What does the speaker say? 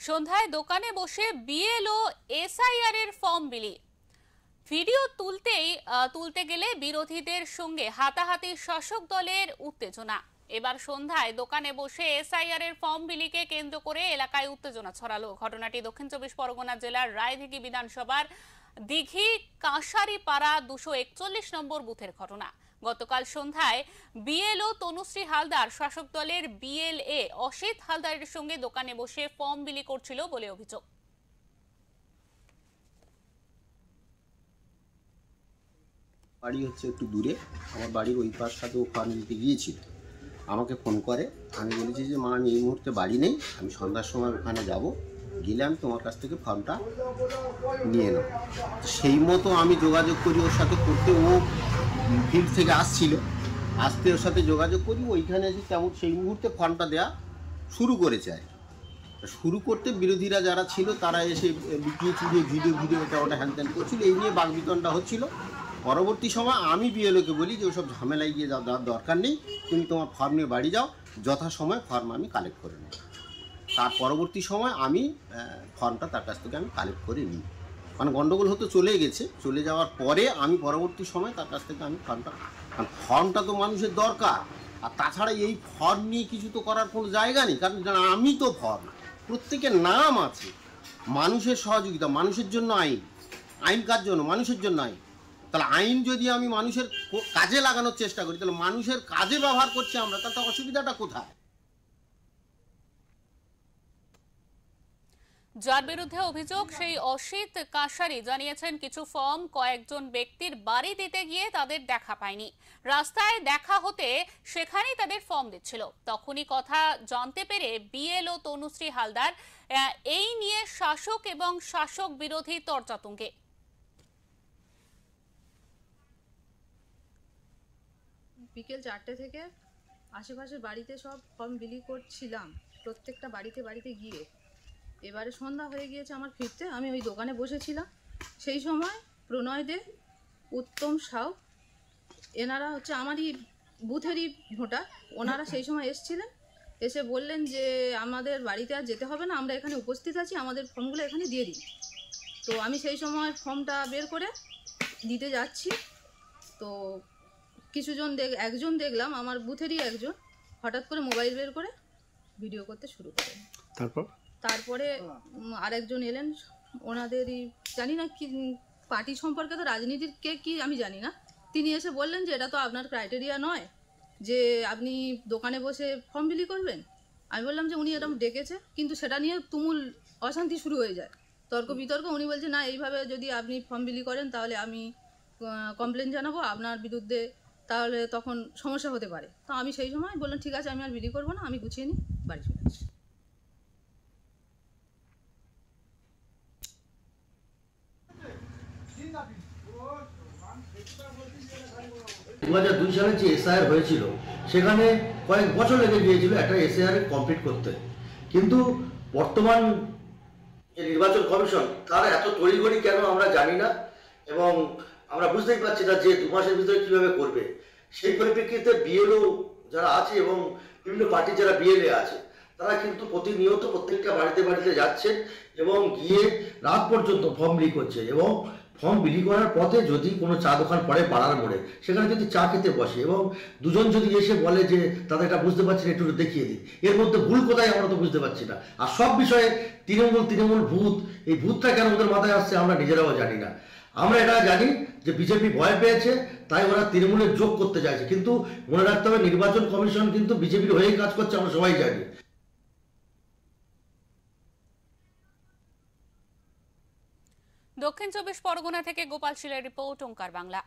সন্ধ্যায় দোকানে বসে বিএলও এসআইআর এর ফর্ম বিলি। ভিডিও তুলতে গেলে বিরোধীদের সঙ্গে হাতাহাতি শাসক দলের উত্তেজনা। এবার সন্ধ্যায় দোকানে বসে এসআইআর এর ফর্ম বিলিকে কেন্দ্র করে এলাকায় উত্তেজনা ছড়ালো। ঘটনাটি দক্ষিণ চব্বিশ পরগনা জেলার রায়দিঘি বিধানসভার দিঘি কাঁসারিপাড়া 241 নম্বর বুথের ঘটনা। গতকাল সন্ধ্যায় বিএলও তনুশ্রী হালদার শাসক দলের বিএলএ অসিত হালদারের সঙ্গে দোকানে বসে ফর্ম বিলি করছিল বলে অভিযোগ। বাড়ি হচ্ছে একটু দূরে, আমার বাড়ির ওই পাশ সাথে ও ফর্ম নিতে গিয়েছিল, আমাকে ফোন করে। আমি বলেছি যে মা, আমি এই মুহূর্তে বাড়ি নেই, আমি সন্ধ্যার সময় ওখানে যাব, গেলে আমি তোমার কাছ থেকে ফর্মটা নিয়ে নেব। সেই মতো আমি যোগাযোগ করি ওর সাথে, করতে ও ফিল্ড থেকে আসতে ওর সাথে যোগাযোগ করি, ওইখানে এসে তেমন সেই মুহূর্তে ফর্মটা দেওয়া শুরু করেছে। আর শুরু করতে বিরোধীরা যারা ছিল তারা এসে বিটিয়ে চুড়িয়ে ভিডিও এটা ওটা হ্যান করছিল, এই নিয়ে বাকবিতণ্ডা হচ্ছিল। পরবর্তী সময় আমি বিএলওকে বলি যে ওসব ঝামেলায় গিয়ে যাওয়ার দরকার নেই, তুমি তোমার ফর্ম নিয়ে বাড়ি যাও, যথাসময়ে ফর্ম আমি কালেক্ট করে নেব। তার পরবর্তী সময় আমি ফর্মটা তার কাছ থেকে আমি কালেক্ট করে নিই, মানে গণ্ডগোল হতে চলে যাওয়ার পরে আমি পরবর্তী সময় তার কাছ থেকে আমি ফর্মটা তো মানুষের দরকার। আর তাছাড়া এই ফর্ম নিয়ে কিছু তো করার কোনো জায়গা নেই, কারণ আমি তো ফর্ম, প্রত্যেকের নাম আছে, মানুষের সহযোগিতা, মানুষের জন্য আইন কার জন্য? মানুষের জন্য আইন। তাহলে আইন যদি আমি মানুষের কাজে লাগানোর চেষ্টা করি, তাহলে মানুষের কাজে ব্যবহার করছি আমরা, তাহলে অসুবিধাটা কোথায়? যার বিরুদ্ধে অভিযোগ সেই অসিত কাঁসারি জানিয়েছেন, কিছু ফর্ম কয়েকজন ব্যক্তির বাড়ি দিতে গিয়ে তাদের দেখা পায়নি, রাস্তায় দেখা হতে সেখানেই তাদের ফর্ম দিচ্ছিল। তখনই কথা জানতে পেরে বিএলও তনুশ্রী হালদার এই নিয়ে শাসক এবং শাসক বিরোধী তর্জাতুঙ্গে। বিকেল 4টে থেকে আশেপাশের বাড়িতে সব ফর্ম বিলি করছিলাম, প্রত্যেকটা বাড়িতে গিয়ে। এবারে সন্ধ্যা হয়ে গিয়েছে আমার ফিরতে, আমি ওই দোকানে বসেছিলাম। সেই সময় প্রণয় দে, উত্তম সাউ, এনারা হচ্ছে আমারই বুথেরই ভোটার, ওনারা সেই সময় এসেছিলেন। এসে বললেন যে আমাদের বাড়িতে আর যেতে হবে না, আমরা এখানে উপস্থিত আছি, আমাদের ফর্মগুলো এখানে দিয়ে দিন। তো আমি সেই সময় ফর্মটা বের করে দিতে যাচ্ছি, তো একজন দেখলাম আমার বুথেরই একজন হঠাৎ করে মোবাইল বের করে ভিডিও করতে শুরু করেন। তারপরে আরেকজন এলেন, ওনাদেরই জানি না কি পার্টি সম্পর্কে, তো রাজনীতির কে কি আমি জানি না, তিনি এসে বললেন যে এটা তো আপনার ক্রাইটেরিয়া নয় যে আপনি দোকানে বসে ফর্ম বিলি করবেন। আমি বললাম যে উনি এরকম ডেকেছে, কিন্তু সেটা নিয়ে তুমুল অশান্তি শুরু হয়ে যায়, তর্ক বিতর্ক। উনি বলছে না, এইভাবে যদি আপনি ফর্ম বিলি করেন তাহলে আমি কমপ্লেন জানাবো আপনার বিরুদ্ধে, তাহলে তখন সমস্যা হতে পারে। তো আমি সেই সময় বললাম ঠিক আছে, আমি আর বিলি করবো না, আমি গুছিয়ে নিই, বাড়ি চলে আসি। 2002 সালে যে এসআইআর হয়েছিল সেখানে কয়েক বছর লেগে গিয়েছিল একটা এসআইআর কমপ্লিট করতে, কিন্তু বর্তমান যে নির্বাচন কমিশন তারা এত তড়িঘড়ি কেন আমরা জানি না, এবং আমরা বুঝতেই পারছি না যে 2 মাসের ভিতরে কিভাবে করবে। সেই পরিপ্রেক্ষিতে বিএলও যারা আছে এবং বিভিন্ন পার্টির যারা বিএলএ আছে তারা কিন্তু প্রতিনিয়ত প্রত্যেকটা বাড়িতে যাচ্ছেন এবং গিয়ে রাত পর্যন্ত ফর্ম বিলি করছে, এবং ফর্ম বিলি করার পথে যদি কোনো চা দোকান পড়ে পাড়ার মোড়ে, সেখানে যদি চা খেতে বসে এবং দুজন যদি এসে বলে যে তাদের এটা বুঝতে পারছি না, একটু দেখিয়ে দিই, এর মধ্যে ভুল কোথায় আমরা তো বুঝতে পারছি না। আর সব বিষয়ে তৃণমূল ভূত, এই ভূতটা কেন ওদের মাথায় আসছে আমরা নিজেরাও জানি না। আমরা এটা জানি যে বিজেপি ভয় পেয়েছে, তাই ওরা তৃণমূলের যোগ করতে চাইছে, কিন্তু মনে রাখতে হবে নির্বাচন কমিশন কিন্তু বিজেপির হয়েই কাজ করছে, আমরা সবাই জানি। দক্ষিণ চব্বিশ পরগনা থেকে গোপাল শীলের রিপোর্ট, ওঙ্কার বাংলা।